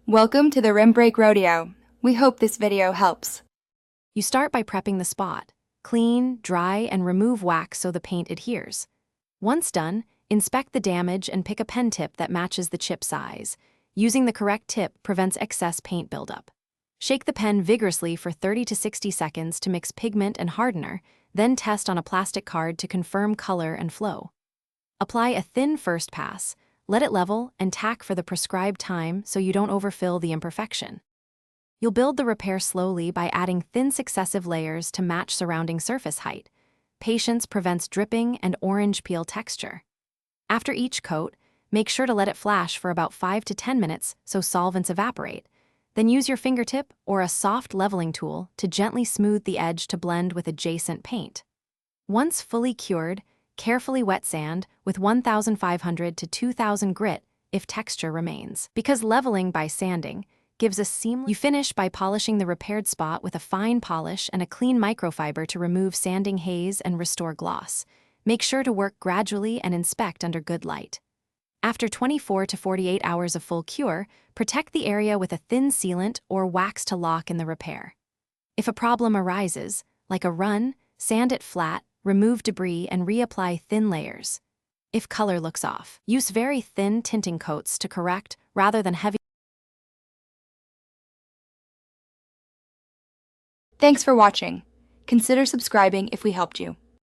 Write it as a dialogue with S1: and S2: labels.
S1: Welcome to the Rim Break Rodeo. We hope this video helps.
S2: You start by prepping the spot. Clean, dry, and remove wax so the paint adheres. Once done, inspect the damage and pick a pen tip that matches the chip size. Using the correct tip prevents excess paint buildup. Shake the pen vigorously for 30 to 60 seconds to mix pigment and hardener, then test on a plastic card to confirm color and flow. Apply a thin first pass, let it level, and tack for the prescribed time so you don't overfill the imperfection. You'll build the repair slowly by adding thin successive layers to match surrounding surface height. Patience prevents dripping and orange peel texture. After each coat, make sure to let it flash for about 5 to 10 minutes so solvents evaporate. Then use your fingertip or a soft leveling tool to gently smooth the edge to blend with adjacent paint. Once fully cured, carefully wet sand with 1,500 to 2,000 grit if texture remains. Because leveling by sanding gives a seamless. You finish by polishing the repaired spot with a fine polish and a clean microfiber to remove sanding haze and restore gloss. Make sure to work gradually and inspect under good light. After 24 to 48 hours of full cure, protect the area with a thin sealant or wax to lock in the repair. If a problem arises, like a run, sand it flat, remove debris, and reapply thin layers. If color looks off, use very thin tinting coats to correct rather than heavy.
S1: Thanks for watching. Consider subscribing if we helped you.